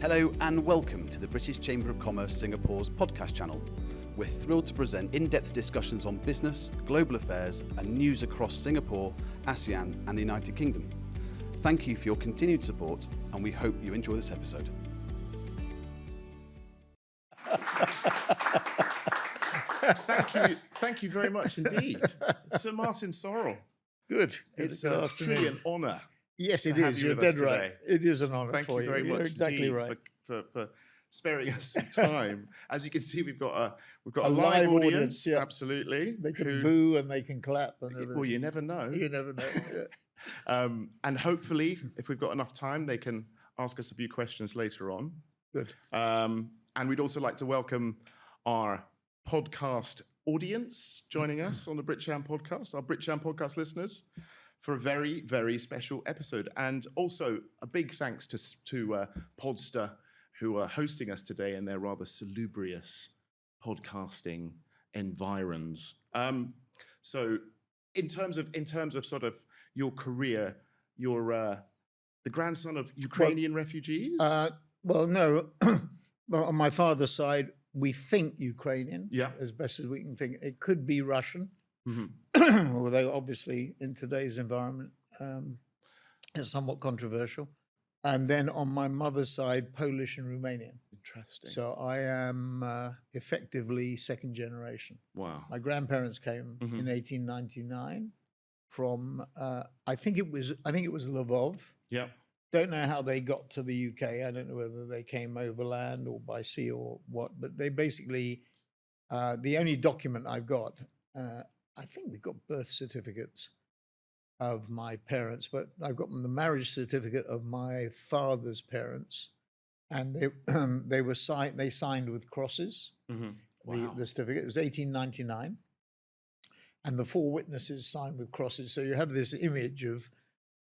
Hello and welcome to the British Chamber of Commerce Singapore's podcast channel. We're thrilled to present in-depth discussions on business, global affairs and news across Singapore, ASEAN and the United Kingdom. Thank you for your continued support and we hope you enjoy this episode. Thank you very much indeed. Sir Martin Sorrell. Good. It's truly an honour. Yes, it is. You're dead right. It is an honour Thank for you very much. You're exactly indeed right. for sparing us some time. As you can see, we've got a live live audience, yeah. Absolutely. They can boo and they can clap. And everything. Well, you never know. You never know. Yeah. And hopefully, if we've got enough time, they can ask us a few questions later on. Good. And we'd also like to welcome our podcast audience joining us on the BritCham Podcast, our BritCham Podcast listeners, for a very, very special episode. And also a big thanks to Podster, who are hosting us today in their rather salubrious podcasting environs. So in terms of sort of your career, you're the grandson of Ukrainian refugees? Well, no. Well, on my father's side, we think Ukrainian, Yeah. as best as we can think. It could be Russian, Mm-hmm. although obviously in today's environment, it's somewhat controversial. And then on my mother's side, Polish and Romanian. Interesting. So I am effectively second generation. Wow. My grandparents came Mhm. in 1899 from I think it was Lvov. Yeah. Don't know how they got to the UK. I don't know whether they came overland or by sea or what. But they basically the only document I've got. I think we've got birth certificates of my parents, but I've got the marriage certificate of my father's parents, and they signed with crosses. Mm-hmm. Wow. The certificate. It was 1899, and the four witnesses signed with crosses. So you have this image of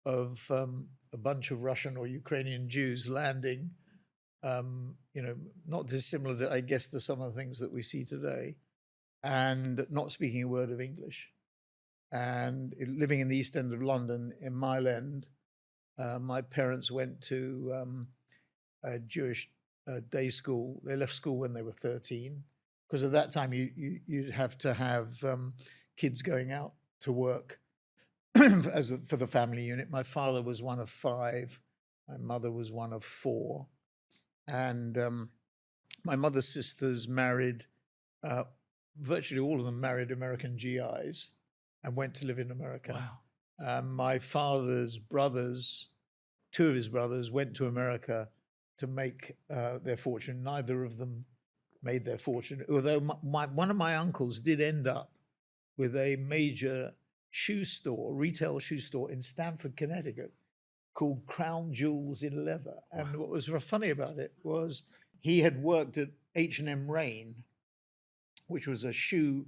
a bunch of Russian or Ukrainian Jews landing, not dissimilar, I guess, to some of the things that we see today, and not speaking a word of English, and living in the East End of London, in Mile End. My parents went to a Jewish day school. They left school when they were 13, because at that time you'd have to have kids going out to work for the family unit. My father was one of 5. My mother was one of 4. And my mother's sisters married, virtually all of them married American GIs and went to live in America. Wow. My father's brothers, 2 of his brothers, went to America to make their fortune. Neither of them made their fortune, although one of my uncles did end up with a major retail shoe store in Stamford, Connecticut, called Crown Jewels in Leather. And what was funny about it was he had worked at H&M Rain, which was a shoe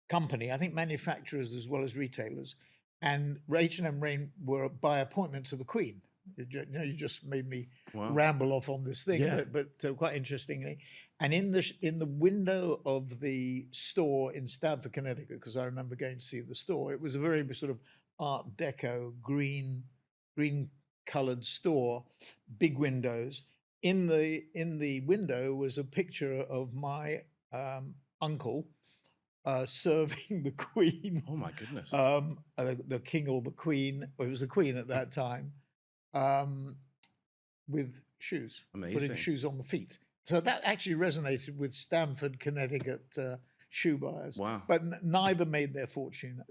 company, I think manufacturers as well as retailers. And H&M Rain were by appointment to the Queen. You just made me ramble off on this thing, Yeah. but quite interestingly. And in the window of the store in Stamford, Connecticut, because I remember going to see the store, it was a very sort of Art Deco green coloured store, big windows. In the window was a picture of my uncle serving the Queen. Oh my goodness. The king or the queen. Well, it was the Queen at that time. With shoes, Amazing. putting shoes on the feet. So that actually resonated with Stamford, Connecticut shoe buyers. Wow. But neither made their fortune,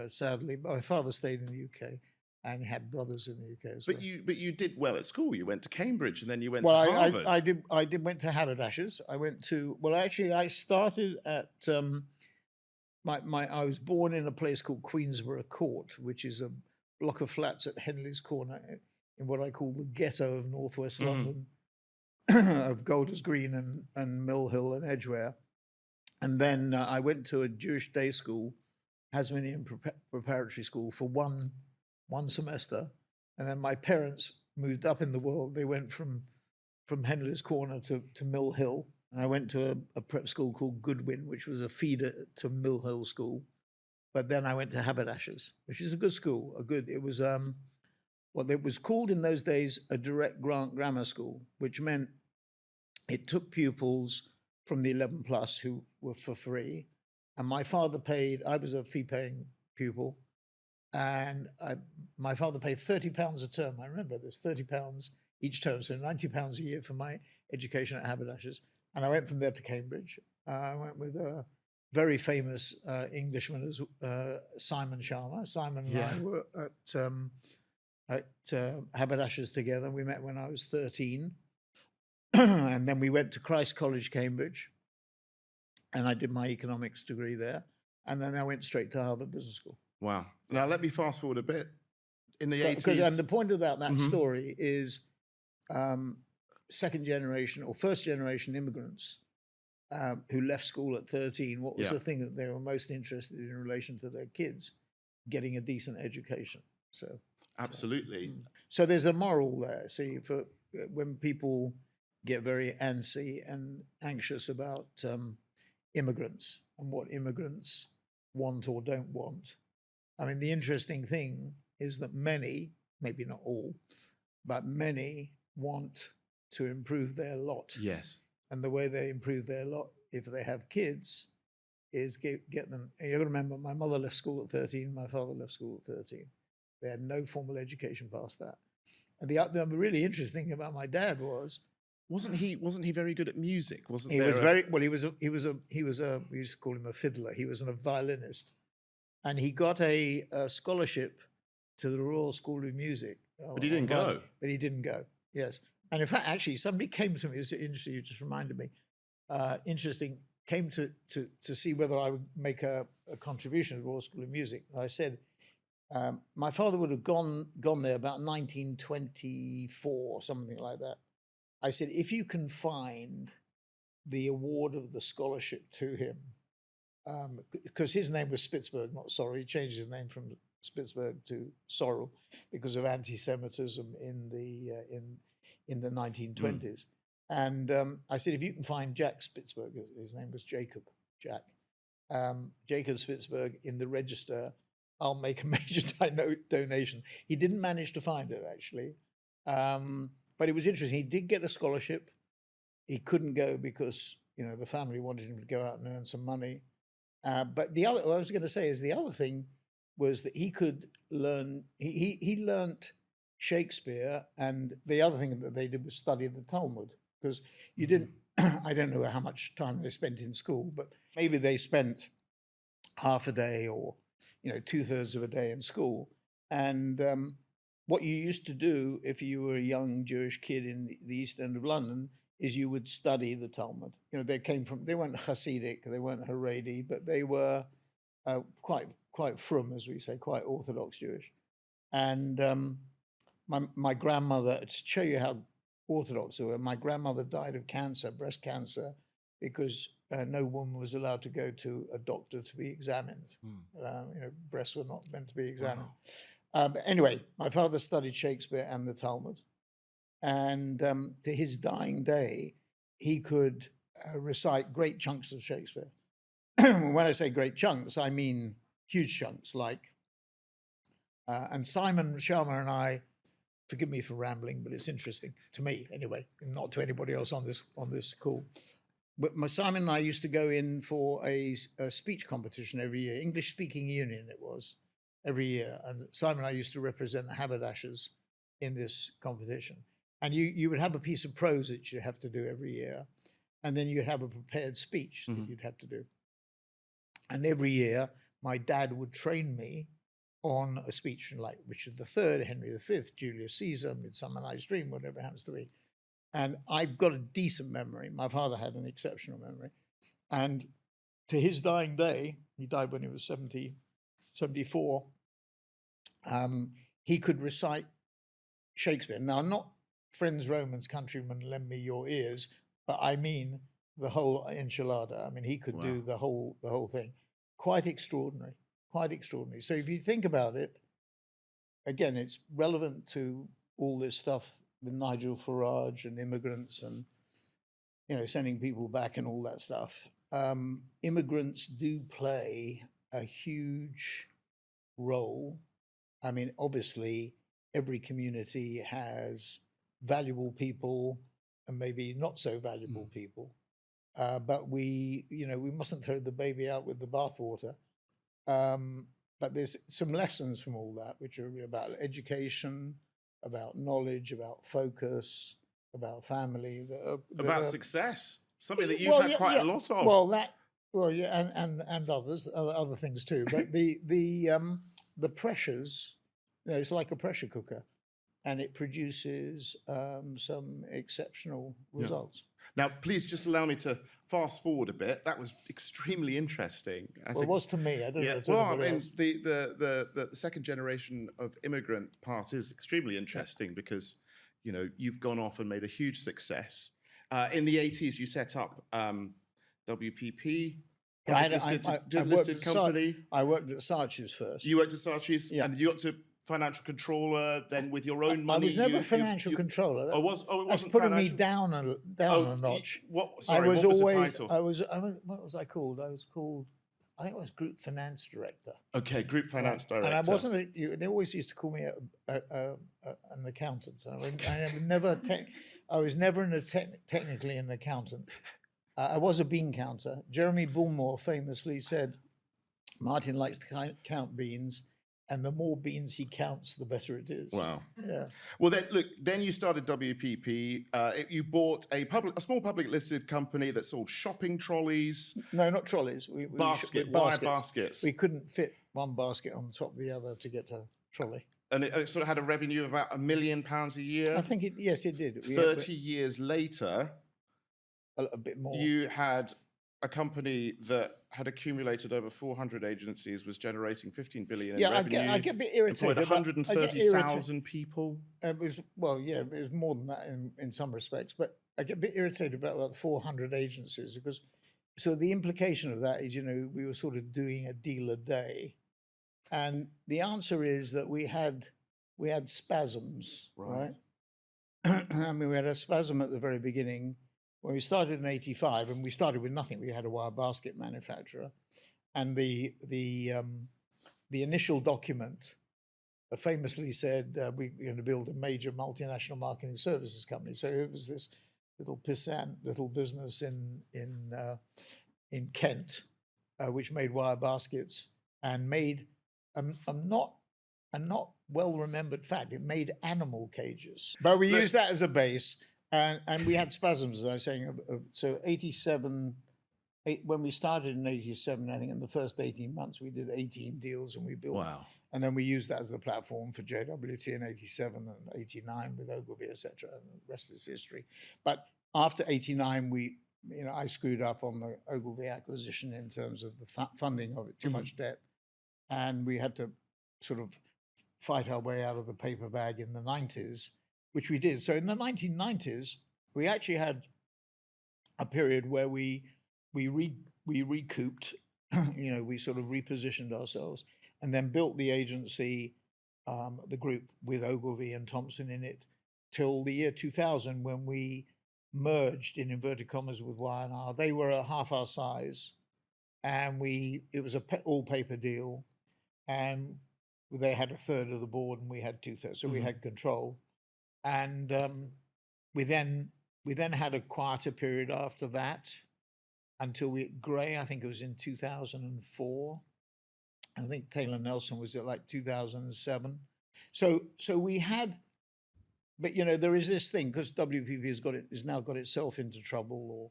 sadly. My father stayed in the UK and had brothers in the UK as well. But you did well at school. You went to Cambridge and then you went Well, to Harvard. I went to Haberdashers. I started at I was born in a place called Queensborough Court, which is a block of flats at Henley's Corner in what I call the ghetto of northwest London, of Golders Green and Mill Hill and Edgware. And then I went to a Jewish day school, Hasmonean preparatory school, for one semester. And then my parents moved up in the world. They went from Henley's Corner to Mill Hill. And I went to a prep school called Goodwin, which was a feeder to Mill Hill School. But then I went to Haberdashers, which is a good school. It was what it was called in those days a direct grant grammar school, which meant it took pupils from the 11 plus who were for free. And my father paid, I was a fee-paying pupil, and my father paid £30 a term. I remember this, £30 each term, so £90 a year for my education at Haberdashers. And I went from there to Cambridge. I went with a very famous Englishman, Simon Sharma. Simon and I were at Haberdashers together. We met when I was 13. And then we went to Christ College, Cambridge. And I did my economics degree there. And then I went straight to Harvard Business School. Wow. Now, let me fast forward a bit. In the 80s... And the point about that story is second generation or first generation immigrants who left school at 13, what was the thing that they were most interested in relation to their kids? Getting a decent education. Absolutely. So there's a moral there. See, for when people get very antsy and anxious about immigrants and what immigrants want or don't want. I mean, the interesting thing is that many, maybe not all, but many want to improve their lot. Yes. And the way they improve their lot, if they have kids, is get them. You got to remember, my mother left school at 13, my father left school at 13. They had no formal education past that. And the really interesting thing about my dad was, wasn't he very good at music? He was very well. He used to call him a fiddler. He was a violinist, and he got a scholarship to the Royal School of Music. But he didn't go. But he didn't go. Yes, and in fact, actually, somebody came to me. It was interesting. You just reminded me. Came to see whether I would make a contribution to the Royal School of Music. I said, my father would have gone there about 1924, something like that. I said, if you can find the award of the scholarship to him, because his name was Spitzberg, not Sorrell. He changed his name from Spitzberg to Sorrell because of anti-Semitism in the 1920s. And I said, if you can find Jack Spitzberg, his name was Jacob Spitzberg in the register, I'll make a major donation. He didn't manage to find it, actually. But it was interesting. He did get a scholarship. He couldn't go because, the family wanted him to go out and earn some money. But what I was going to say is the other thing was that he could learn, he learned Shakespeare, and the other thing that they did was study the Talmud, because you didn't, I don't know how much time they spent in school, but maybe they spent half a day or, 2/3 of a day in school. And what you used to do if you were a young Jewish kid in the East End of London is you would study the Talmud. They weren't Hasidic, they weren't Haredi, but they were quite frum, as we say, quite Orthodox Jewish. And my grandmother, to show you how Orthodox they were, my grandmother died of cancer, breast cancer, because no woman was allowed to go to a doctor to be examined. Breasts were not meant to be examined. Wow. But anyway, my father studied Shakespeare and the Talmud. And to his dying day, he could recite great chunks of Shakespeare. When I say great chunks, I mean huge chunks, like, and Simon Sharma and I, forgive me for rambling, but it's interesting to me anyway, not to anybody else on this call. But Simon and I used to go in for a speech competition every year, English Speaking Union it was, every year. And Simon and I used to represent the Haberdashers in this competition. And you would have a piece of prose that you have to do every year. And then you'd have a prepared speech that you'd have to do. And every year, my dad would train me on a speech from like Richard III, Henry V, Julius Caesar, Midsummer Night's Dream, whatever it happens to be. And I've got a decent memory. My father had an exceptional memory. And to his dying day, he died when he was 74, he could recite Shakespeare. Now, not Friends, Romans, Countrymen, Lend Me Your Ears, but I mean the whole enchilada. I mean, he could do the whole thing. Quite extraordinary, quite extraordinary. So if you think about it, again, it's relevant to all this stuff with Nigel Farage and immigrants and, sending people back and all that stuff. Immigrants do play a huge role. I mean, obviously, every community has valuable people and maybe not so valuable people. But we mustn't throw the baby out with the bathwater. But there's some lessons from all that, which are about education, about knowledge, about focus, about family, about success, something that you've had quite a lot of. And other things too. But the pressures, it's like a pressure cooker, and it produces some exceptional results. Now, please just allow me to fast forward a bit. That was extremely interesting. It was to me. I don't know. Well, I mean, the second generation of immigrant part is extremely interesting because, you've gone off and made a huge success. In the 80s, you set up WPP, listed company. I worked at Saatchi's first. You worked at Saatchi's, and you got to financial controller, then with your own money. I was never financial controller. It wasn't that's putting me down a notch. What was the title? What was I called? I think I was Group Finance Director. Okay, Group Finance Director. And I wasn't. They always used to call me an accountant. I was never technically an accountant. I was a bean counter. Jeremy Bullmore famously said, "Martin likes to count beans, and the more beans he counts, the better it is." Wow. Yeah. Well, then you started WPP. You bought a small public listed company that sold shopping trolleys. No, not trolleys. Baskets. We couldn't fit one basket on top of the other to get a trolley. And it sort of had a revenue of about £1 million a year. I think yes, it did. 30 years later, a bit more. You had a company that had accumulated over 400 agencies, was generating 15 billion in revenue. I get a bit irritated. Employed 130,000 people. It was more than that in some respects, but I get a bit irritated about 400 agencies because the implication of that is, we were sort of doing a deal a day. And the answer is that we had spasms, right? I mean, we had a spasm at the very beginning when we started in '85, and we started with nothing. We had a wire basket manufacturer, and the initial document famously said we're going to build a major multinational marketing services company. So it was this little pissant little business in Kent, which made wire baskets and made a not well remembered fact. It made animal cages, but we used that as a base. And we had spasms, as I was saying. So 87, when we started in 87, I think in the first 18 months, we did 18 deals and we built. Wow. And then we used that as the platform for JWT in 87 and 89 with Ogilvy, et cetera. And the rest is history. But after 89, I screwed up on the Ogilvy acquisition in terms of the funding of it, too much debt. And we had to sort of fight our way out of the paper bag in the 90s. Which we did. So in the 1990s, we actually had a period where we recouped, we sort of repositioned ourselves and then built the agency, the group with Ogilvy and Thompson in it till the year 2000 when we merged in inverted commas with Y&R. They were a half our size and it was all paper deal and they had a third of the board and we had 2/3. So we had control. And we then had a quieter period after that until Gray, I think it was in 2004. I think Taylor Nelson was at like 2007. So we had, but there is this thing because WPP has now got itself into trouble, or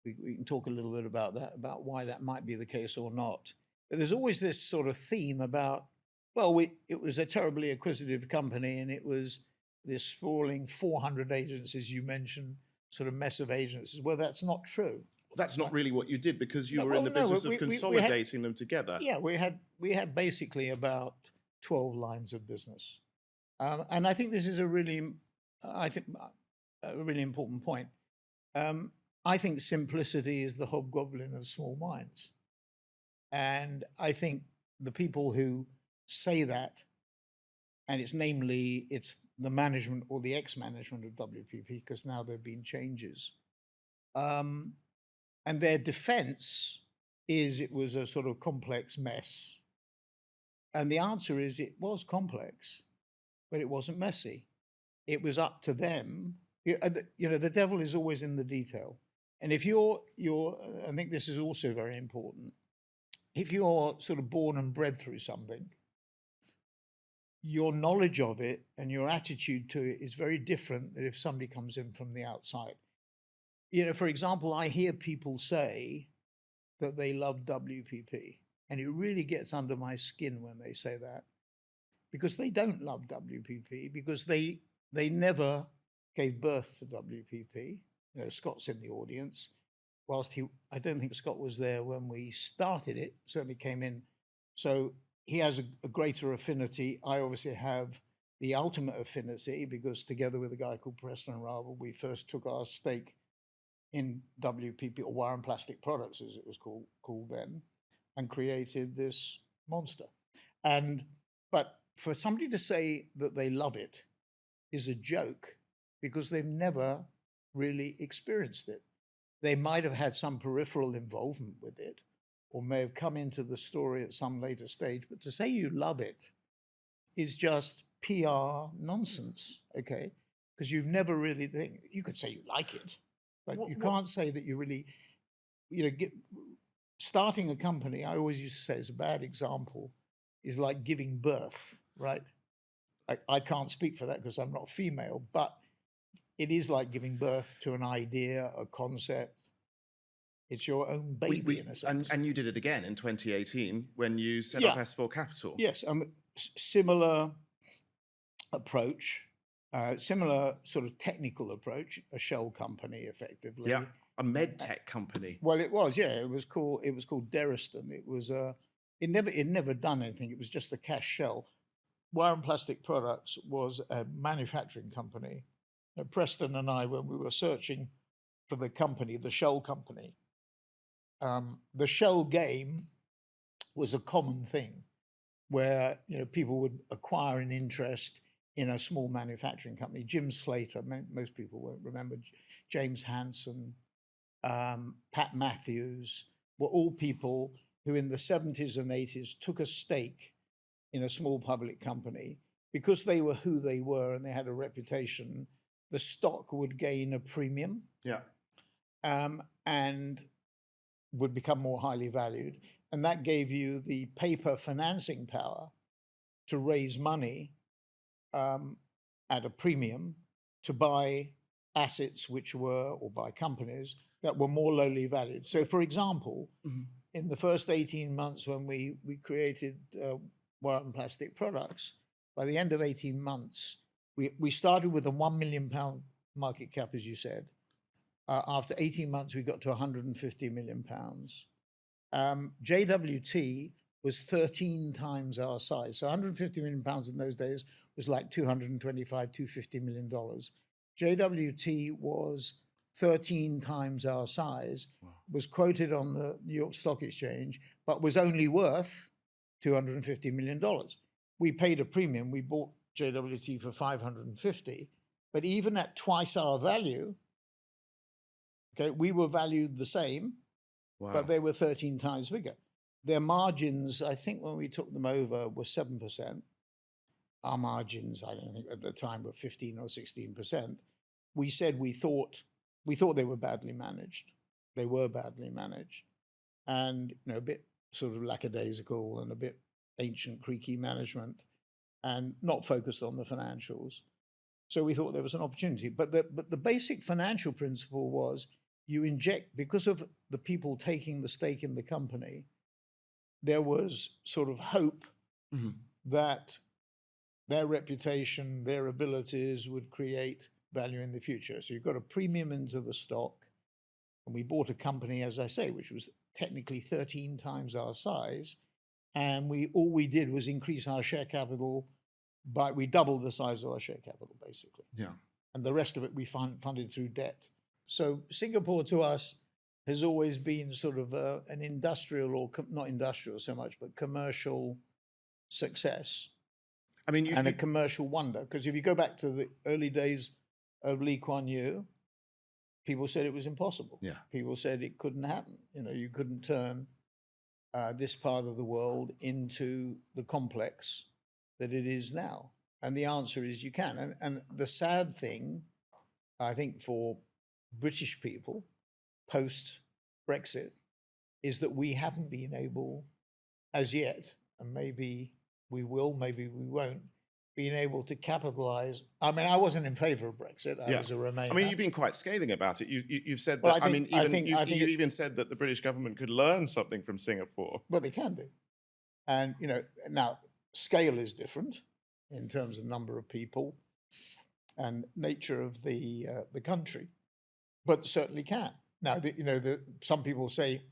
we can talk a little bit about that, about why that might be the case or not. But there's always this sort of theme about, it was a terribly acquisitive company and it was this sprawling 400 agencies you mentioned, sort of mess of agencies. Well, that's not true. Well, that's not really what you did because you were in the business of consolidating them together. Yeah, we had basically about 12 lines of business, and I think this is a really important point. I think simplicity is the hobgoblin of small minds, and I think the people who say that, and it's the management or the ex-management of WPP, because now there have been changes. And their defense is it was a sort of complex mess. And the answer is it was complex. but it wasn't messy. It was up to them. The devil is always in the detail. And if you're, I think this is also very important. If you're sort of born and bred through something, your knowledge of it and your attitude to it is very different than if somebody comes in from the outside. For example, I hear people say that they love WPP, and it really gets under my skin when they say that, because they don't love WPP, because they never gave birth to WPP. Scott's in the audience. Whilst I don't think Scott was there when we started it, certainly came in. So he has a greater affinity. I obviously have the ultimate affinity, because together with a guy called Preston Ravel, we first took our stake in WPP, or Wire and Plastic Products, as it was called then, and created this monster. But for somebody to say that they love it is a joke, because they've never really experienced it. They might have had some peripheral involvement with it, or may have come into the story at some later stage, but to say you love it is just PR nonsense, okay? Because you've never really you could say you like it, but you can't say that you really, starting a company, I always used to say, is a bad example, is like giving birth, right? I can't speak for that because I'm not female, but it is like giving birth to an idea, a concept. It's your own baby in a sense. And you did it again in 2018 when you set up S4 Capital. Yes, similar approach, similar sort of technical approach, a shell company effectively. Yeah, a med tech company. Well, it was, yeah. It was called Deriston. It was it never done anything. It was just a cash shell. Wire and Plastic Products was a manufacturing company. Preston and I, when we were searching for the company, the shell company, the shell game was a common thing, where people would acquire an interest in a small manufacturing company. Jim Slater, most people won't remember, James Hansen, Pat Matthews, were all people who in the 70s and 80s took a stake in a small public company. Because they were who they were and they had a reputation, the stock would gain a premium. Yeah. And would become more highly valued. And that gave you the paper financing power to raise money at a premium to buy assets or buy companies that were more lowly valued. So, for example, in the first 18 months when we created Wire and Plastic Products, by the end of 18 months, we started with a £1 million market cap, as you said. After 18 months, we got to £150 million. JWT was 13 times our size. So £150 million in those days was like $250 million. JWT was 13 times our size, was quoted on the New York Stock Exchange, but was only worth $250 million. We paid a premium. We bought JWT for 550, but even at twice our value, okay, we were valued the same, but they were 13 times bigger. Their margins, I think when we took them over, were 7%. Our margins, I don't think at the time, were 15 or 16%. We said we thought they were badly managed. They were badly managed, and a bit sort of lackadaisical and a bit ancient, creaky management, and not focused on the financials. So we thought there was an opportunity. But the basic financial principle was you inject, because of the people taking the stake in the company, there was sort of hope that their reputation, their abilities would create value in the future. So you've got a premium into the stock. And we bought a company, as I say, which was technically 13 times our size. And all we did was increase our share capital we doubled the size of our share capital, basically. Yeah. And the rest of it we funded through debt. So Singapore to us has always been sort of an industrial, or not industrial so much, but commercial success. I mean, a commercial wonder. Because if you go back to the early days of Lee Kuan Yew, people said it was impossible. Yeah. People said it couldn't happen. You couldn't turn this part of the world into the complex that it is now. And the answer is you can. And the sad thing, I think, for British people post-Brexit is that we haven't been able as yet, and maybe we will, maybe we won't, being able to capitalize. I mean, I wasn't in favor of Brexit. I was a Remainer. I mean, you've been quite scathing about it. You've said that. Well, You even said that the British government could learn something from Singapore. Well, they can do. And, now scale is different in terms of number of people and nature of the country, but certainly can. Now, some people say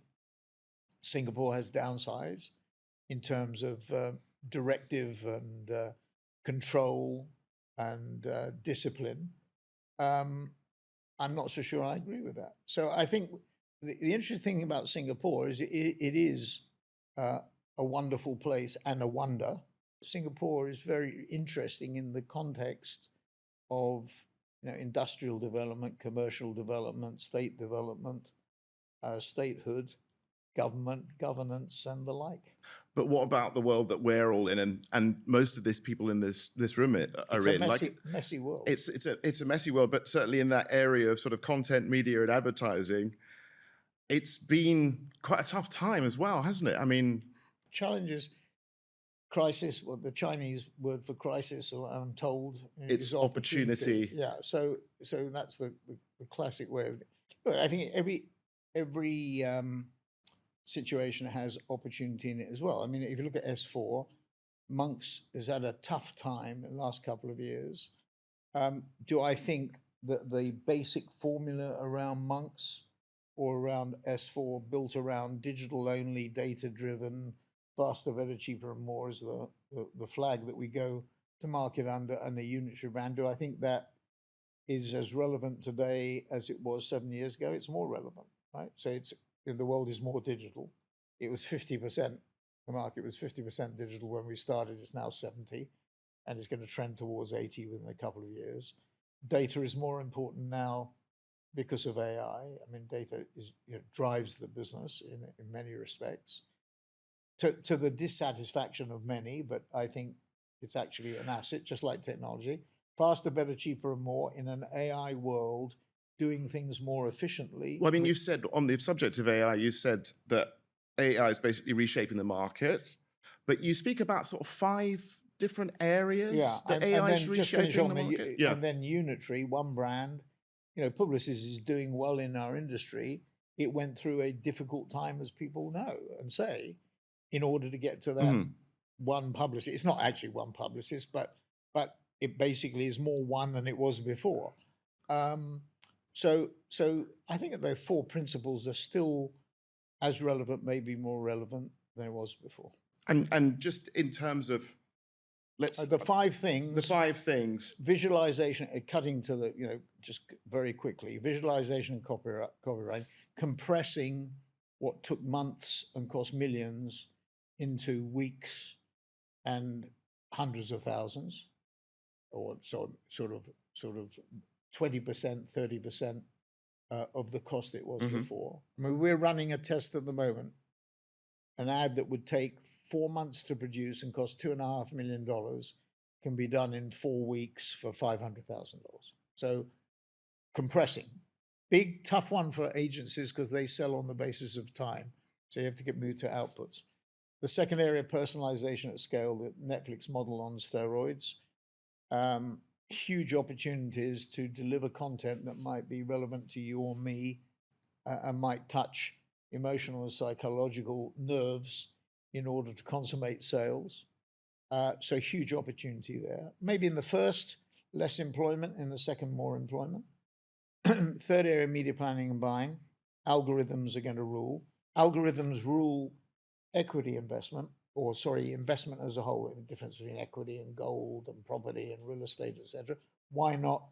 Singapore has downsides in terms of directive and control and discipline. I'm not so sure I agree with that. So I think the interesting thing about Singapore is it is a wonderful place and a wonder. Singapore is very interesting in the context of industrial development, commercial development, state development, statehood, government, governance, and the like. But what about the world that we're all in, and most of these people in this room are it's in? a messy world. It's a messy world, but certainly in that area of sort of content, media, and advertising, it's been quite a tough time as well, hasn't it? I mean, challenges, crisis. Well, the Chinese word for crisis, I'm told, it's is opportunity. Yeah. So that's the classic way of it. But I think every situation has opportunity in it as well. I mean, if you look at S4, Monks has had a tough time in the last couple of years. Do I think that the basic formula around Monks or around S4 built around digital-only, data-driven, faster, better, cheaper, and more is the flag that we go to market under and a unitary brand? Do I think that is as relevant today as it was 7 years ago? It's more relevant, right? So the world is more digital. It was 50%. The market was 50% digital when we started. It's now 70, and it's going to trend towards 80 within a couple of years. Data is more important now because of AI. I mean, data drives the business in many respects, to the dissatisfaction of many, but I think it's actually an asset, just like technology. Faster, better, cheaper, and more in an AI world, doing things more efficiently. Well, I mean, you've said on the subject of AI, you said that AI is basically reshaping the market, but you speak about sort of 5 different areas that AI is reshaping the market. And then unitary, one brand. Publicis is doing well in our industry. It went through a difficult time, as people know and say, in order to get to that one publicist. It's not actually one publicist, but it basically is more one than it was before. So I think that the 4 principles are still as relevant, maybe more relevant than it was before. And just in terms of, the 5 things. The 5 things. Visualization, cutting to the, just very quickly, visualization and copyright, compressing what took months and cost millions into weeks and hundreds of thousands, or sort of 20%, 30% of the cost it was before. I mean, we're running a test at the moment, an ad that would take 4 months to produce and cost $2.5 million can be done in 4 weeks for $500,000. So compressing. Big, tough one for agencies because they sell on the basis of time. So you have to get moved to outputs. The second area, personalization at scale, the Netflix model on steroids. Huge opportunities to deliver content that might be relevant to you or me and might touch emotional and psychological nerves in order to consummate sales. So huge opportunity there. Maybe in the first, less employment. In the second, more employment. Third area, media planning and buying. Algorithms are going to rule. Algorithms rule equity investment, investment as a whole, the difference between equity and gold and property and real estate, etc. Why not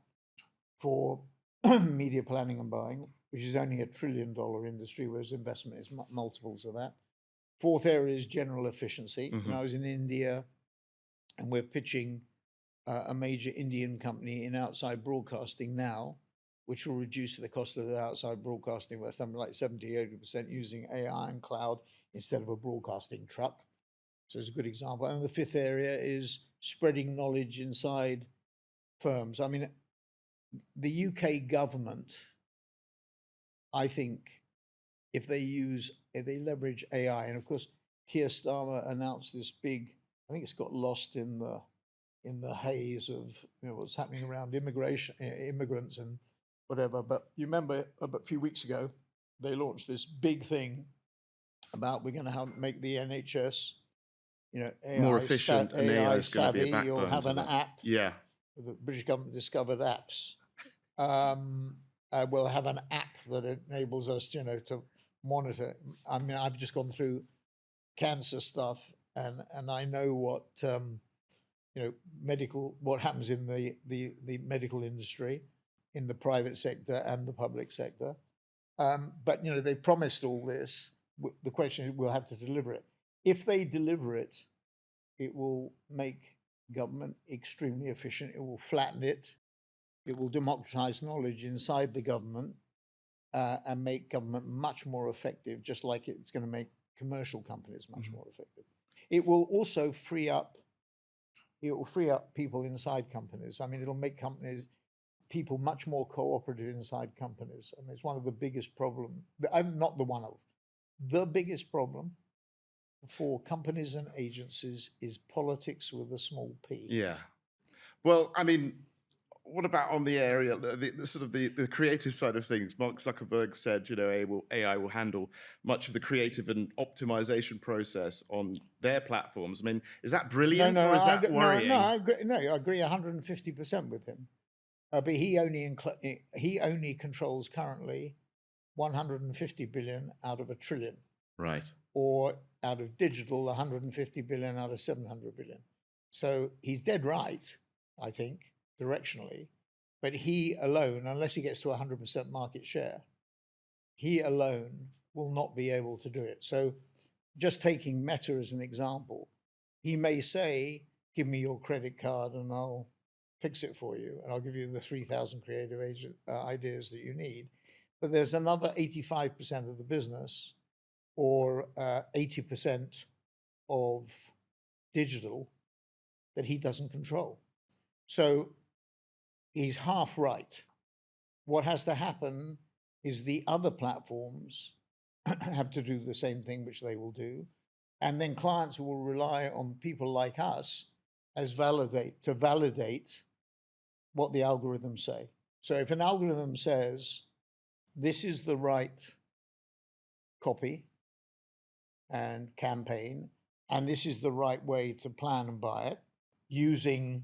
for media planning and buying, which is only $1 trillion industry, whereas investment is multiples of that. Fourth area is general efficiency. When I was in India, and we're pitching a major Indian company in outside broadcasting now, which will reduce the cost of the outside broadcasting by something like 70-80% using AI and cloud instead of a broadcasting truck. So it's a good example. And the fifth area is spreading knowledge inside firms. I mean, the UK government, I think, if they leverage AI, and of course, Keir Starmer announced this big, I think it's got lost in the haze of what's happening around immigrants and whatever. But you remember a few weeks ago, they launched this big thing about we're going to make the NHS, AI more efficient, and AI is going to be a savvy. backbone. You'll have to an that. app. Yeah. The British government discovered apps. We'll have an app that enables us, to monitor. I mean, I've just gone through cancer stuff, and I know what what happens in the medical industry, in the private sector and the public sector. But they promised all this. The question is, we'll have to deliver it. If they deliver it, it will make government extremely efficient. It will flatten it. It will democratize knowledge inside the government and make government much more effective, just like it's going to make commercial companies much more effective. It will also free up people inside companies. I mean, it'll make people much more cooperative inside companies. I mean, it's one of the biggest problems. I'm not the biggest problem for companies and agencies is politics with a small p. Yeah. Well, I mean, what about on the area, the sort of the creative side of things? Mark Zuckerberg said, AI will handle much of the creative and optimization process on their platforms. I mean, is that brilliant or is that worrying? I agree 150% with him. But he only controls currently 150 billion out of 1 trillion. Right. Or out of digital, 150 billion out of 700 billion. So he's dead right, I think, directionally. But he alone, unless he gets to 100% market share, he alone will not be able to do it. So just taking Meta as an example, he may say, give me your credit card and I'll fix it for you, and I'll give you the 3,000 creative ideas that you need. But there's another 85% of the business, or 80% of digital, that he doesn't control. So he's half right. What has to happen is the other platforms have to do the same thing, which they will do. And then clients will rely on people like us to validate what the algorithms say. So if an algorithm says, this is the right copy and campaign, and this is the right way to plan and buy it, using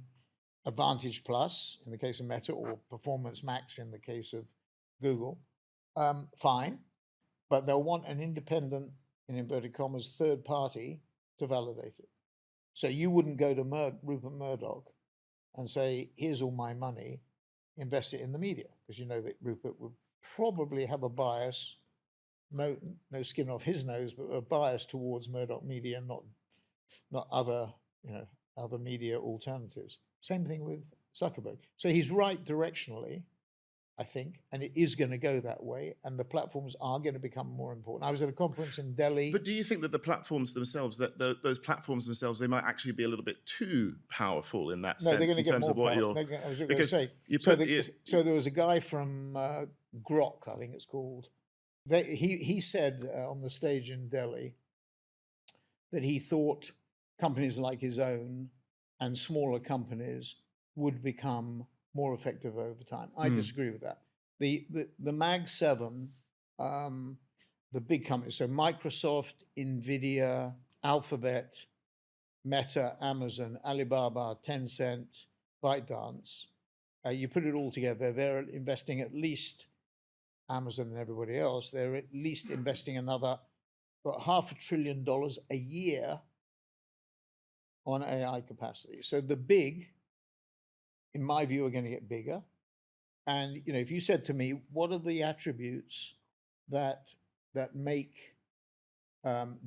Advantage Plus in the case of Meta, or Performance Max in the case of Google, fine. But they'll want an independent, in inverted commas, third party to validate it. So you wouldn't go to Rupert Murdoch and say, here's all my money, invest it in the media, because you know that Rupert would probably have a bias, no skin off his nose, but a bias towards Murdoch Media, not other media alternatives. Same thing with Zuckerberg. So he's right directionally, I think, and it is going to go that way, and the platforms are going to become more important. I was at a conference in Delhi. But do you think that the platforms themselves, those platforms themselves, they might actually be a little bit too powerful in that sense, in terms of what you're... I was going to say. So there was a guy from Grok, I think it's called. He said on the stage in Delhi that he thought companies like his own and smaller companies would become more effective over time. I disagree with that. The Mag 7, the big companies, so Microsoft, Nvidia, Alphabet, Meta, Amazon, Alibaba, Tencent, ByteDance, you put it all together, they're investing at least, Amazon and everybody else, they're at least investing another $500 billion a year on AI capacity. So the big, in my view, are going to get bigger. And if you said to me, what are the attributes that make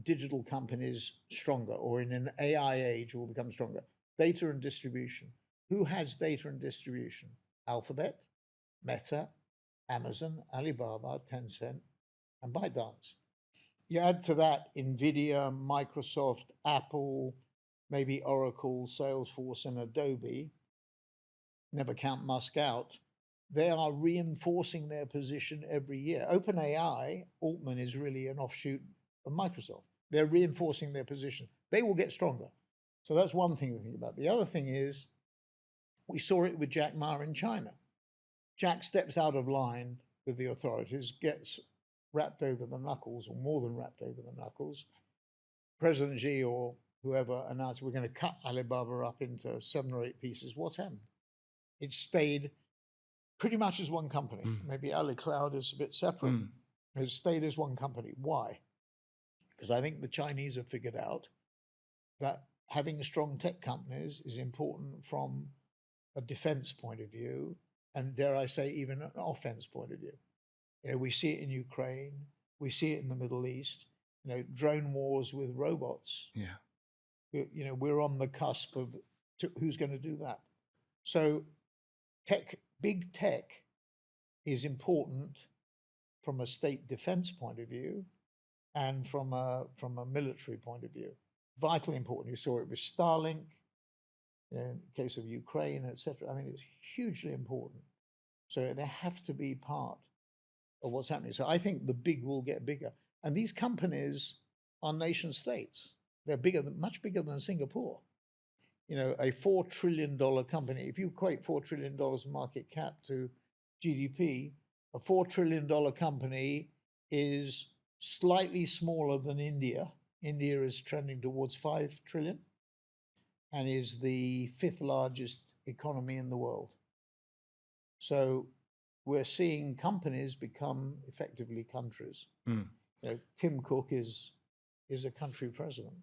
digital companies stronger, or in an AI age will become stronger? Data and distribution. Who has data and distribution? Alphabet, Meta, Amazon, Alibaba, Tencent, and ByteDance. You add to that NVIDIA, Microsoft, Apple, maybe Oracle, Salesforce, and Adobe. Never count Musk out. They are reinforcing their position every year. OpenAI, Altman is really an offshoot of Microsoft. They're reinforcing their position. They will get stronger. So that's one thing to think about. The other thing is, we saw it with Jack Ma in China. Jack steps out of line with the authorities, gets wrapped over the knuckles, or more than wrapped over the knuckles. President Xi or whoever announced we're going to cut Alibaba up into 7 or 8 pieces. What's happened? It stayed pretty much as one company. Maybe AliCloud is a bit separate. It stayed as one company. Why? Because I think the Chinese have figured out that having strong tech companies is important from a defense point of view, and dare I say, even an offense point of view. You know, we see it in Ukraine, we see it in the Middle East, you know, drone wars with robots. Yeah. You know, we're on the cusp of who's going to do that. So big tech is important from a state defense point of view and from a military point of view. Vitally important. You saw it with Starlink, you know, in the case of Ukraine, etc. I mean, it's hugely important. So they have to be part of what's happening. So I think the big will get bigger. And these companies are nation states. They're much bigger than Singapore. You know, a $4 trillion company, if you equate $4 trillion market cap to GDP, a $4 trillion company is slightly smaller than India. India is trending towards 5 trillion and is the 5th largest economy in the world. So we're seeing companies become effectively countries. You know, Tim Cook is a country president.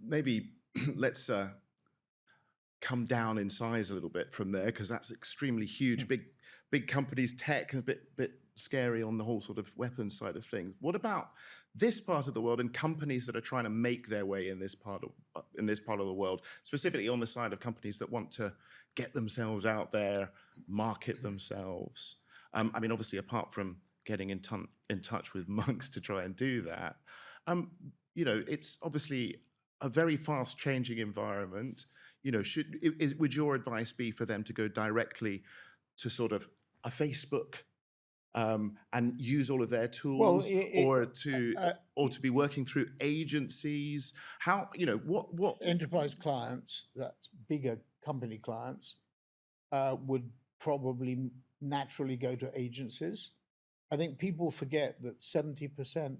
Maybe let's come down in size a little bit from there, because that's extremely huge. Big companies, tech, a bit scary on the whole sort of weapons side of things. What about this part of the world and companies that are trying to make their way in this part of the world, specifically on the side of companies that want to get themselves out there, market themselves? I mean, obviously, apart from getting in touch with monks to try and do that, you know, it's obviously a very fast changing environment. You know, would your advice be for them to go directly to sort of a Facebook and use all of their tools, or to be working through agencies? How, you know, what enterprise clients, that's bigger company clients, would probably naturally go to agencies. I think people forget that 70%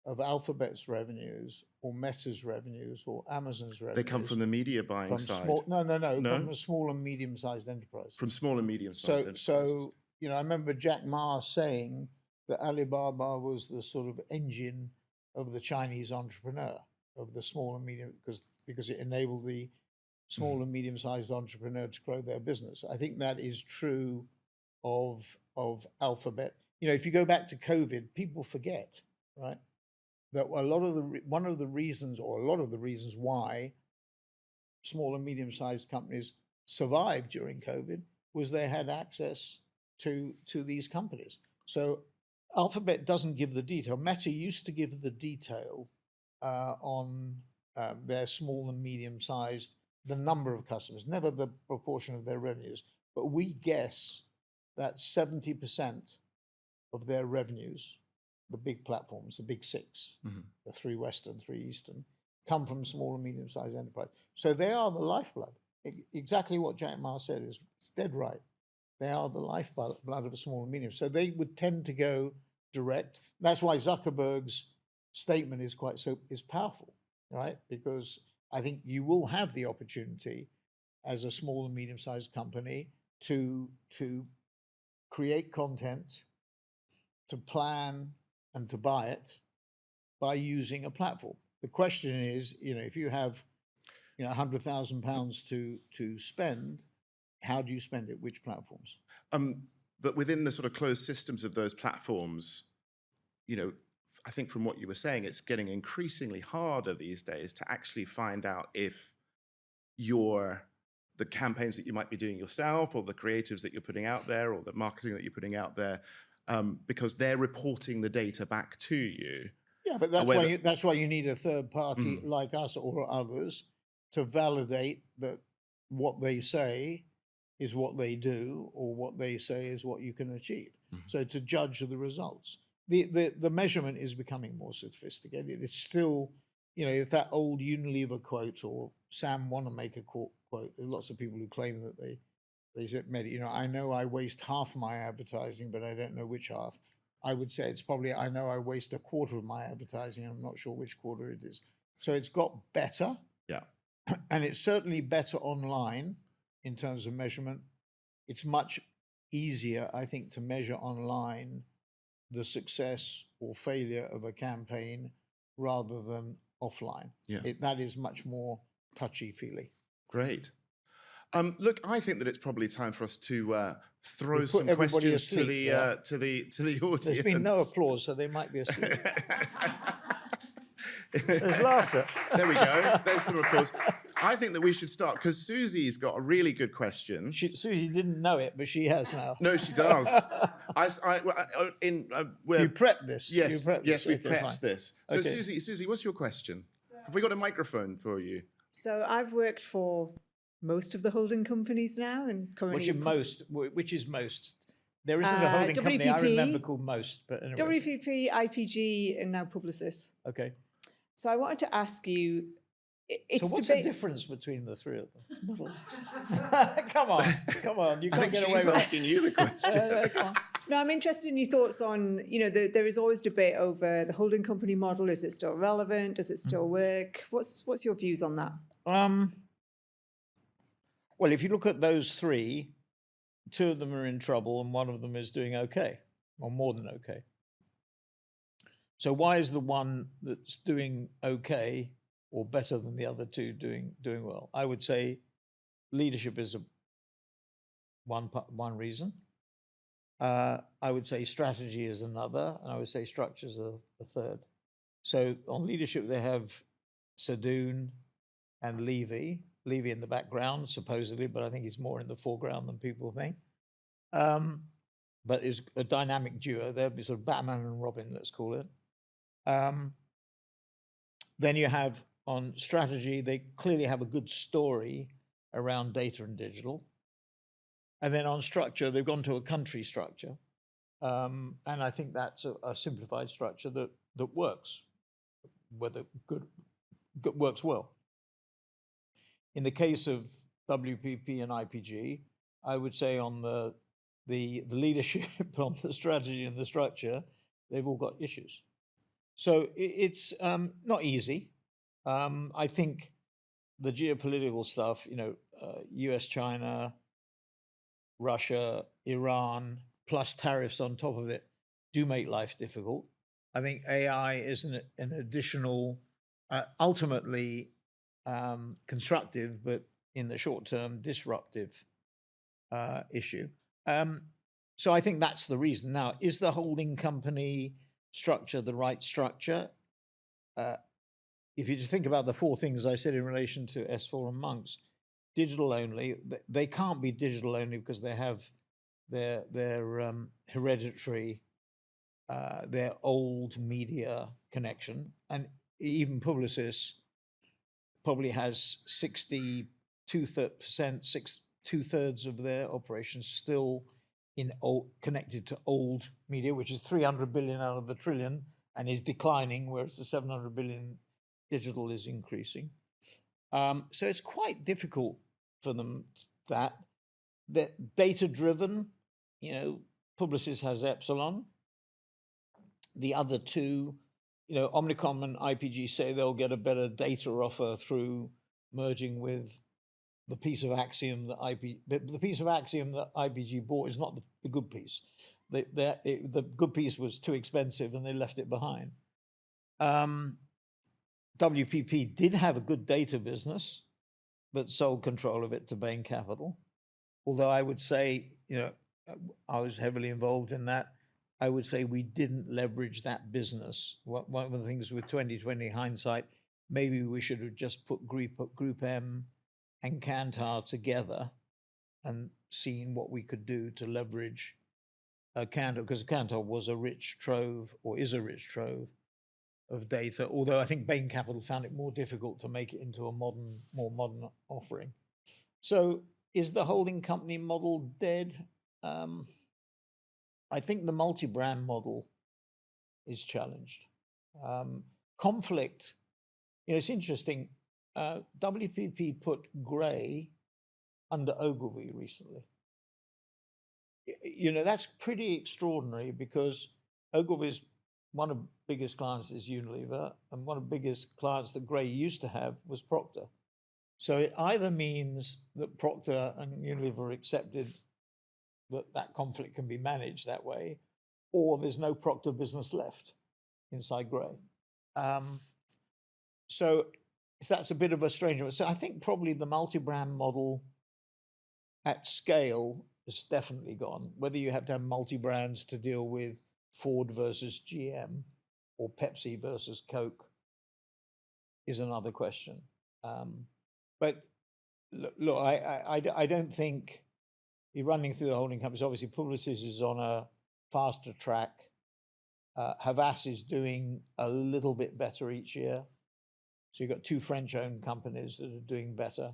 of Alphabet's revenues, or Meta's revenues, or Amazon's revenues, they come from the media buying side. No, come from small and medium-sized enterprises. From small and medium-sized enterprises. So, you know, I remember Jack Ma saying that Alibaba was the sort of engine of the Chinese entrepreneur, of the small and medium, because it enabled the small and medium-sized entrepreneur to grow their business. I think that is true of Alphabet. You know, if you go back to COVID, people forget, right, that one of the reasons why small and medium-sized companies survived during COVID was they had access to these companies. So Alphabet doesn't give the detail. Meta used to give the detail on their small and medium-sized, the number of customers, never the proportion of their revenues. But we guess that 70% of their revenues, the big platforms, the big 6, the 3 Western, 3 Eastern, come from small and medium-sized enterprise. So they are the lifeblood. Exactly what Jack Ma said is dead right. They are the lifeblood of a small and medium. So they would tend to go direct. That's why Zuckerberg's statement is powerful, right? Because I think you will have the opportunity as a small and medium-sized company to create content, to plan and to buy it by using a platform. The question is, you know, if you have, you know, £100,000 to spend, how do you spend it? Which platforms? But within the sort of closed systems of those platforms, you know, I think from what you were saying, it's getting increasingly harder these days to actually find out if the campaigns that you might be doing yourself, or the creatives that you're putting out there, or the marketing that you're putting out there, because they're reporting the data back to you. Yeah, but that's whether- why you need a third party like us or others to validate that what they say is what they do, or what they say is what you can achieve. So to judge the results, the measurement is becoming more sophisticated. It's still, if that old Unilever quote or Sam Wanamaker quote, there are lots of people who claim that they said, I know I waste half my advertising, but I don't know which half. I would say it's probably, I know I waste a quarter of my advertising, and I'm not sure which quarter it is. So it's got better. Yeah. And it's certainly better online in terms of measurement. It's much easier, I think, to measure online the success or failure of a campaign rather than offline. Yeah. That is much more touchy-feely. Great. Look, I think that it's probably time for us to throw put some everybody questions to asleep, the audience. There's been no applause, so they might be asleep. There's laughter. There we go. There's some applause. I think that we should start because Susie's got a really good question. Susie didn't know it, but she has now. No, she does. You prepped this. Yes, You prepped yes, this. we Okay, prepped fine. this. So, Okay. Susie, what's your question? Have we got a microphone for you? So I've worked for most of the holding companies now, and currently Which is most? There isn't a holding company I WPP, remember called Most, but anyway. WPP, IPG, and now Publicis. Okay. So I wanted to ask you, it's So what's the difference between the three of them? Not a lot. Come on, you I think can't get away she's with asking you the question. Come on. No, I'm interested in your thoughts on, there is always debate over the holding company model. Is it still relevant? Does it still work? What's your views on that? Well, if you look at those three, two of them are in trouble and one of them is doing okay, or more than okay. So why is the one that's doing okay or better than the other two doing well? I would say leadership is one reason. I would say strategy is another, and I would say structure is a third. So on leadership, they have Sadoun and Levy in the background, supposedly, but I think he's more in the foreground than people think. But it's a dynamic duo. They're sort of Batman and Robin, let's call it. Then you have on strategy, they clearly have a good story around data and digital. And then on structure, they've gone to a country structure. And I think that's a simplified structure that works, whether good works well. In the case of WPP and IPG, I would say on the leadership, on the strategy and the structure, they've all got issues. So it's not easy. I think the geopolitical stuff, US, China, Russia, Iran, plus tariffs on top of it, do make life difficult. I think AI is an additional, ultimately constructive, but in the short term, disruptive issue. So I think that's the reason. Now, is the holding company structure the right structure? If you think about the four things I said in relation to S4 and Monks, digital only, they can't be digital only because they have their hereditary, their old media connection. And even Publicis probably has 2/3 of their operations still connected to old media, which is 300 billion out of the trillion and is declining, whereas the 700 billion digital is increasing. So it's quite difficult for them that data-driven, Publicis has Epsilon. The other two, Omnicom and IPG say they'll get a better data offer through merging with the piece of Axiom that IPG bought is not the good piece. The good piece was too expensive and they left it behind. WPP did have a good data business, but sold control of it to Bain Capital. Although I would say, I was heavily involved in that. I would say we didn't leverage that business. One of the things with 2020 hindsight, maybe we should have just put Group M and Kantar together and seen what we could do to leverage Kantar, because Kantar was a rich trove, or is a rich trove of data, although I think Bain Capital found it more difficult to make it into a more modern offering. So is the holding company model dead? I think the multi-brand model is challenged. Conflict, it's interesting. WPP put Gray under Ogilvy recently. That's pretty extraordinary because Ogilvy's one of the biggest clients is Unilever, and one of the biggest clients that Gray used to have was Procter. So it either means that Procter and Unilever accepted that conflict can be managed that way, or there's no Procter business left inside Gray. So that's a bit of a strange one. So I think probably the multi-brand model at scale is definitely gone. Whether you have to have multi-brands to deal with Ford versus GM or Pepsi versus Coke is another question. But look, I don't think you're running through the holding companies. Obviously, Publicis is on a faster track. Havas is doing a little bit better each year. So you've got two French-owned companies that are doing better.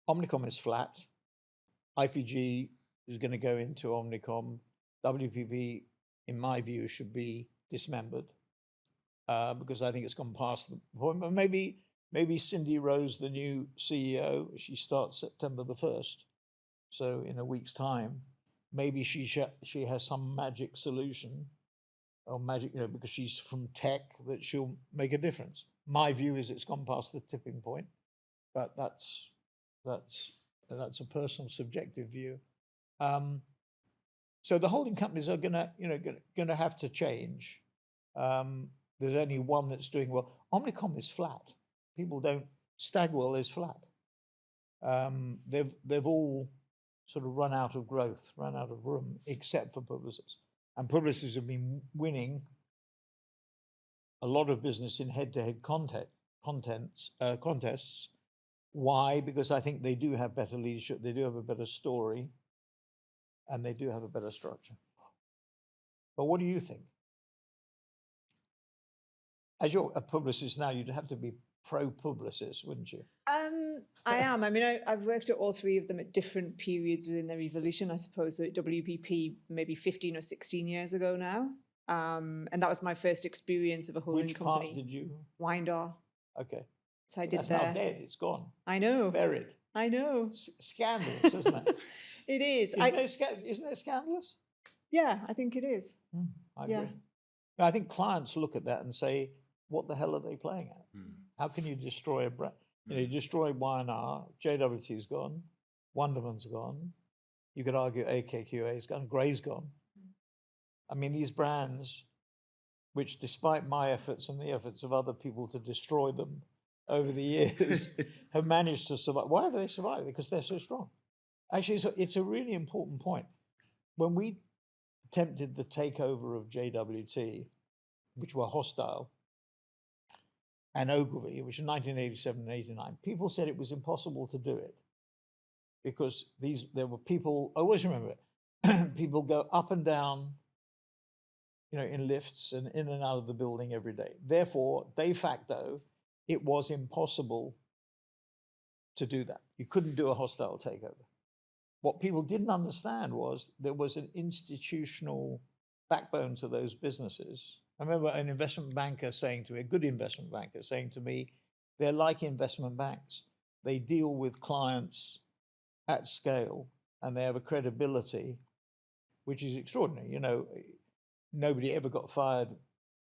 Omnicom is flat. IPG is going to go into Omnicom. WPP, in my view, should be dismembered because I think it's gone past the point. But maybe Cindy Rose, the new CEO, she starts September the 1st. So in a week's time, maybe she has some magic solution or magic, because she's from tech, that she'll make a difference. My view is it's gone past the tipping point, but that's a personal subjective view. So the holding companies are gonna have to change. There's only one that's doing well. Omnicom is flat. People don't. Stagwell is flat. They've all sort of run out of growth, run out of room, except for Publicis. And Publicis have been winning a lot of business in head-to-head contests. Why? Because I think they do have better leadership, they do have a better story, and they do have a better structure. But what do you think? As you're a publicist now, you'd have to be pro-Publicis, wouldn't you? I am. I mean, I've worked at all three of them at different periods within their evolution. I suppose so at WPP maybe 15 or 16 years ago now. And that was my first experience of a holding company. Which part did you? Windar. Okay. So I did That's there. now dead. It's gone. I know. Buried. I know. Scandalous, isn't it? It is. Isn't it scandalous? Yeah, I think it is. I agree. I think clients look at that and say, what the hell are they playing at? How can you destroy a brand? You destroy Y&R, JWT's gone, Wonderman's gone. You could argue AKQA's gone, Gray's gone. I mean, these brands, which despite my efforts and the efforts of other people to destroy them over the years, have managed to survive. Why have they survived? Because they're so strong. Actually, it's a really important point. When we attempted the takeover of JWT, which were hostile, and Ogilvy, which was 1987 and 89, people said it was impossible to do it because there were people, I always remember it, people go up and down, in lifts and in and out of the building every day. Therefore, de facto, it was impossible to do that. You couldn't do a hostile takeover. What people didn't understand was there was an institutional backbone to those businesses. I remember an investment banker saying to me, a good investment banker saying to me, they're like investment banks. They deal with clients at scale and they have a credibility which is extraordinary. Nobody ever got fired,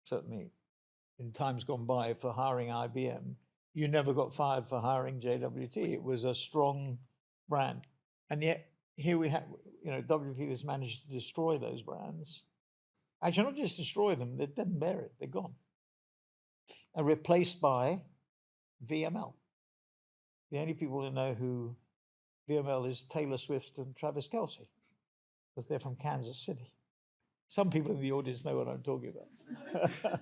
certainly in times gone by, for hiring IBM. You never got fired for hiring JWT. It was a strong brand. And yet here we have, WPP has managed to destroy those brands. Actually, not just destroy them, they didn't bear it, they're gone. And replaced by VML. The only people who know who VML is Taylor Swift and Travis Kelce, because they're from Kansas City. Some people in the audience know what I'm talking about.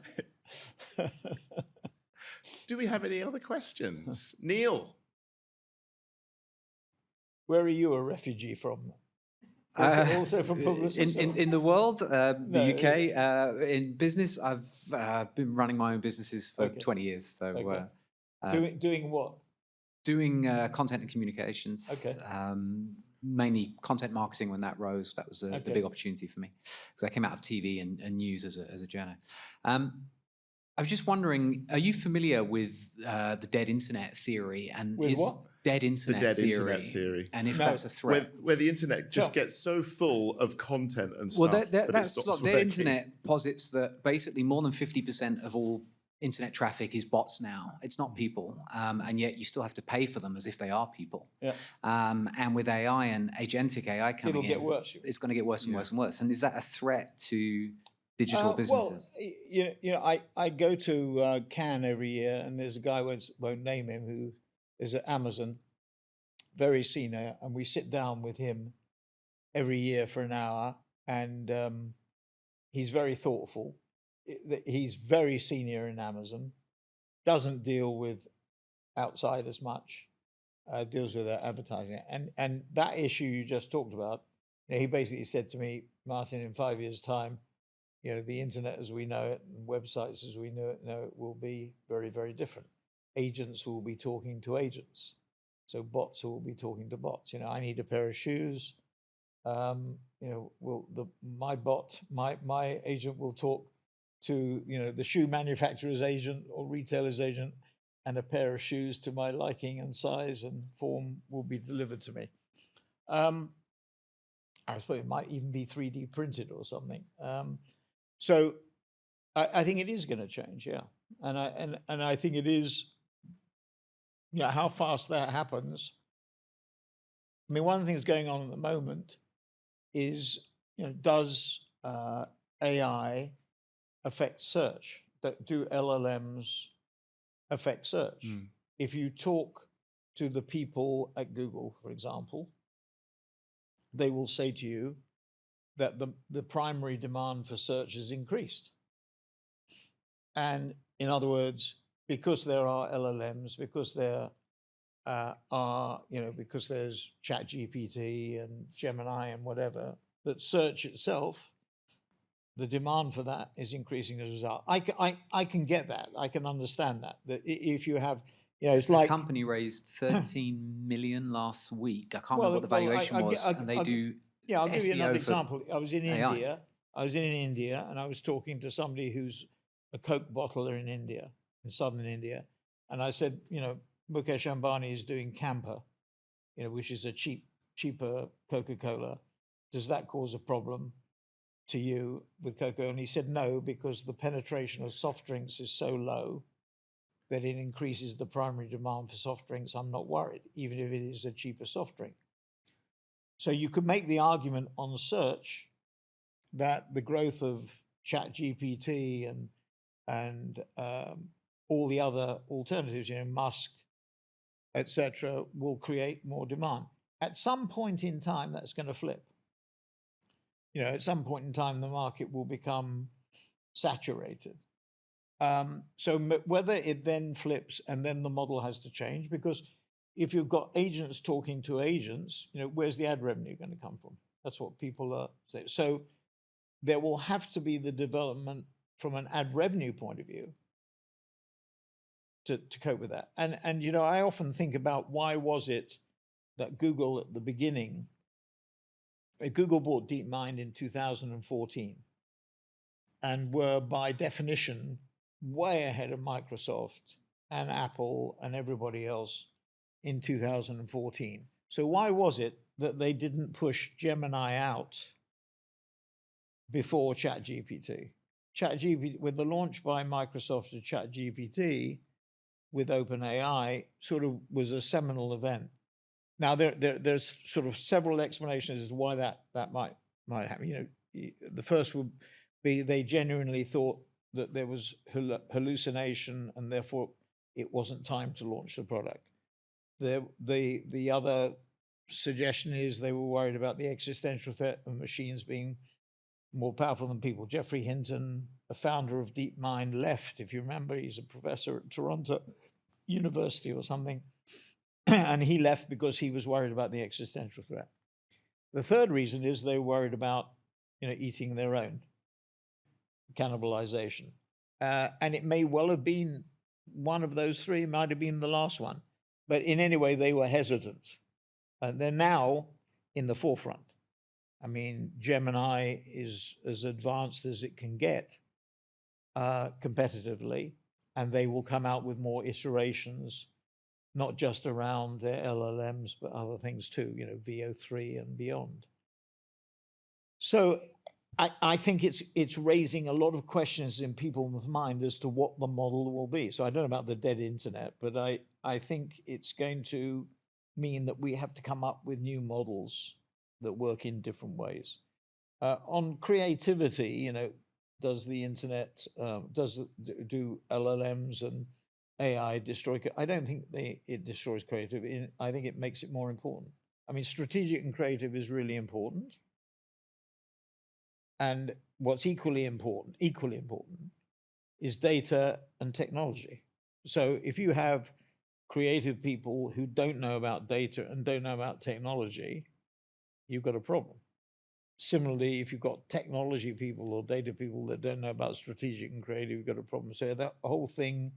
Do we have any other questions? Neil? Where are you a refugee from? Also from Publicis? In the world, the No, UK, in business, I've been running my own businesses for Okay. 20 years. So Okay. Doing what? doing content and communications, Okay. mainly content marketing when that rose. That was the Okay. big opportunity for me because I came out of TV and news as a journo. I was just wondering, are you familiar with the dead internet theory? And With is what? dead The internet dead theory, internet theory. and if No. that's a threat? Where the internet just Sure. gets so full of content and Well, stuff that it that's stops not dead working. internet posits that basically more than 50% of all internet traffic is bots now. It's not people, and yet you still have to pay for them as if they are people. Yeah. And with AI and agentic AI coming It'll get in, worse. it's going to get worse and worse and worse. And is that a threat to digital businesses? Well, I go to Cannes every year, and there's a guy, won't name him, who is at Amazon, very senior, and we sit down with him every year for an hour, and he's very thoughtful. He's very senior in Amazon, doesn't deal with outsiders much, deals with advertising. And that issue you just talked about, he basically said to me, Martin, in 5 years' time, the internet as we know it and websites as we know it will be very, very different. Agents will be talking to agents. So bots will be talking to bots. I need a pair of shoes. My agent will talk to, the shoe manufacturer's agent or retailer's agent, and a pair of shoes to my liking and size and form will be delivered to me. I suppose it might even be 3D printed or something. So I think it is going to change, yeah. And I think it is, how fast that happens. I mean, one of the things going on at the moment is, does AI affect search? Do LLMs affect search? If you talk to the people at Google, for example, they will say to you that the primary demand for search has increased. And in other words, because there are LLMs, because there because there's ChatGPT and Gemini and whatever, that search itself, the demand for that is increasing as a result. I can get that. I can understand that. That if you have, it's like the company raised 13 million last week. I can't remember what the valuation was, and they do. Yeah, I'll give you another SEO for example. I was in AI. India. And I was talking to somebody who's a Coke bottler in India, in southern India, and I said, Mukesh Ambani is doing Camper, which is a cheaper Coca-Cola. Does that cause a problem to you with Coca? And he said no, because the penetration of soft drinks is so low that it increases the primary demand for soft drinks. I'm not worried, even if it is a cheaper soft drink. So you could make the argument on search that the growth of ChatGPT and all the other alternatives, Musk, etc., will create more demand. At some point in time, that's going to flip. At some point in time, the market will become saturated. So whether it then flips and then the model has to change, because if you've got agents talking to agents, where's the ad revenue going to come from? That's what people are saying. So there will have to be the development from an ad revenue point of view to cope with that. And I often think about why was it that Google at the beginning, Google bought DeepMind in 2014 and were by definition way ahead of Microsoft and Apple and everybody else in 2014. So why was it that they didn't push Gemini out before ChatGPT? ChatGPT, with the launch by Microsoft of ChatGPT with OpenAI, sort of was a seminal event. Now there's sort of several explanations as to why that might happen. The first would be they genuinely thought that there was hallucination and therefore it wasn't time to launch the product. The other suggestion is they were worried about the existential threat of machines being more powerful than people. Geoffrey Hinton, a founder of DeepMind, left, if you remember. He's a professor at Toronto University or something. And he left because he was worried about the existential threat. The third reason is they're worried about, eating their own, cannibalization. And it may well have been one of those three, it might have been the last one. But in any way, they were hesitant. And they're now in the forefront. I mean, Gemini is as advanced as it can get competitively, and they will come out with more iterations, not just around their LLMs, but other things too, VO3 and beyond. So I think it's raising a lot of questions in people's mind as to what the model will be. So I don't know about the dead internet, but I think it's going to mean that we have to come up with new models that work in different ways. On creativity, does the internet, do LLMs and AI destroy? I don't think it destroys creativity. I think it makes it more important. I mean, strategic and creative is really important. And what's equally important is data and technology. So if you have creative people who don't know about data and don't know about technology, you've got a problem. Similarly, if you've got technology people or data people that don't know about strategic and creative, you've got a problem. So that whole thing,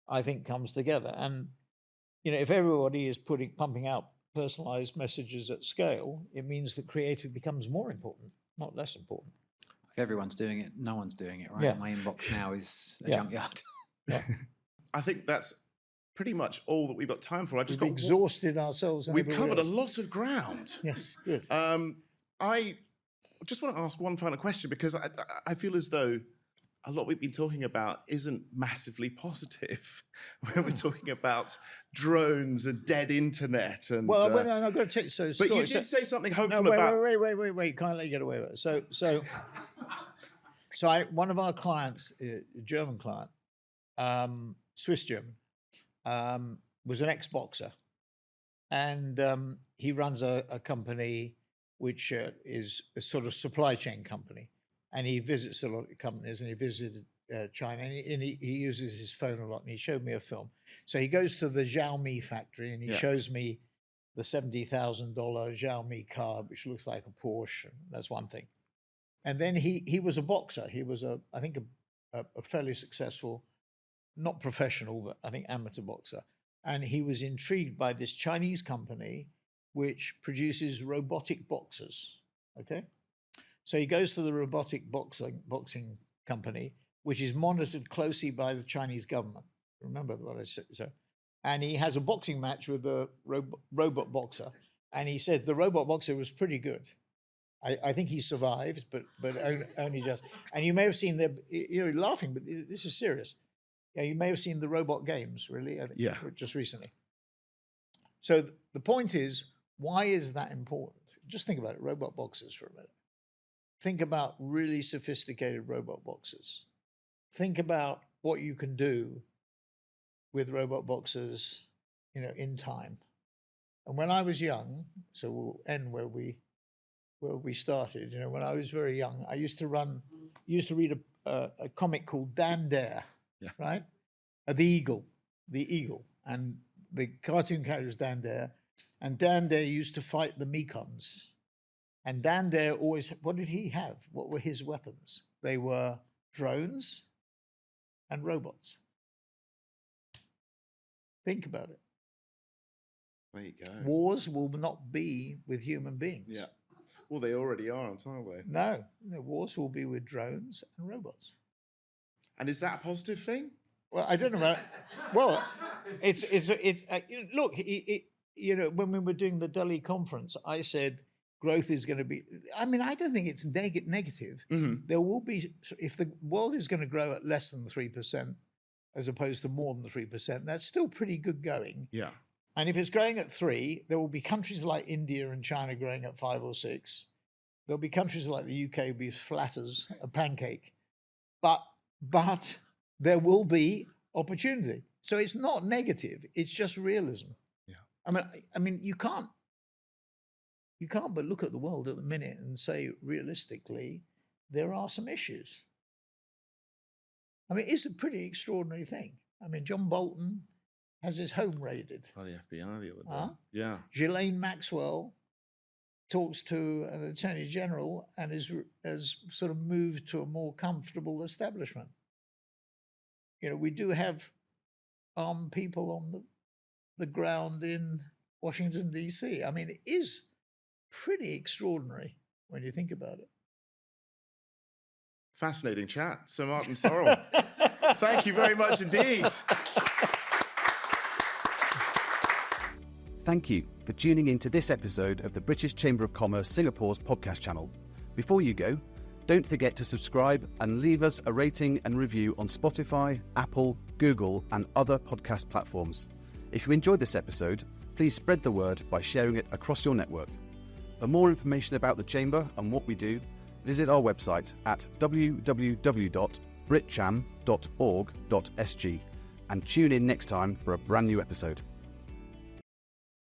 I think, comes together. And, if everybody is pumping out personalized messages at scale, it means that creative becomes more important, not less important. If everyone's doing it, no one's doing it, right? Yeah. My inbox now is a Yeah. junkyard. Yeah. I think that's pretty much all that we've got time for. I've just We've got exhausted ourselves. And we've everybody covered a else. lot of ground. Yes, good. I just want to ask one final question, because I feel as though a lot we've been talking about isn't massively positive when we're talking about drones and dead internet. And Well, I've got to take so. but you did say something hopeful No, about. wait! Can't let you get away with it. So one of our clients, a German client, Swiss German, was an ex-boxer, and he runs a company which is a sort of supply chain company, and he visits a lot of companies, and he visited China, and he uses his phone a lot, and he showed me a film. So he goes to the Xiaomi factory, and he shows me the $70,000 Xiaomi car, which looks like a Porsche. That's one thing. And then he was a boxer. He was I think a fairly successful, not professional, but I think amateur boxer. And he was intrigued by this Chinese company which produces robotic boxers. Okay, so he goes to the robotic boxing company, which is monitored closely by the Chinese government. Remember what I said? So, and he has a boxing match with a robot boxer, and he said the robot boxer was pretty good. I think he survived, but only just. And you may have seen you're laughing, but this is serious. Yeah, you may have seen the robot games, really. I think, just recently. So the point is, why is that important? Just think about it. Robot boxers for a minute. Think about really sophisticated robot boxers. Think about what you can do with robot boxers, in time. And when I was young, so we'll end where we started. When I was very young, I used to read a comic called Dan Dare, right? The Eagle, and the cartoon character is Dan Dare, and Dan Dare used to fight the Mekons. And Dan Dare always, what did he have? What were his weapons? They were drones and robots. Think about it. There you go. Wars will not be with human beings. Yeah. Well, they already aren't they? No, wars will be with drones and robots. And is that a positive thing? Well, I don't know about. Well, it's look. When we were doing the Delhi conference, I said growth is going to be. I mean, I don't think it's negative. Mm-hmm. There will be, if the world is going to grow at less than 3%, as opposed to more than 3%. That's still pretty good going. Yeah. And if it's growing at 3, there will be countries like India and China growing at 5 or 6. There'll be countries like the UK be flat as a pancake. But there will be opportunity. So it's not negative. It's just realism. Yeah. I mean, you can't but look at the world at the minute and say realistically, there are some issues. I mean, it's a pretty extraordinary thing. I mean, John Bolton has his home raided. By the FBI the other day. Huh? Yeah. Ghislaine Maxwell talks to an attorney general and has sort of moved to a more comfortable establishment. We do have armed people on the ground in Washington, D.C. I mean, it is pretty extraordinary when you think about it. Fascinating chat. Sir Martin Sorrell, thank you very much indeed. Thank you for tuning in to this episode of the British Chamber of Commerce Singapore's podcast channel. Before you go, don't forget to subscribe and leave us a rating and review on Spotify, Apple, Google, and other podcast platforms. If you enjoyed this episode, please spread the word by sharing it across your network. For more information about the Chamber and what we do, visit our website at www.britcham.org.sg and tune in next time for a brand new episode.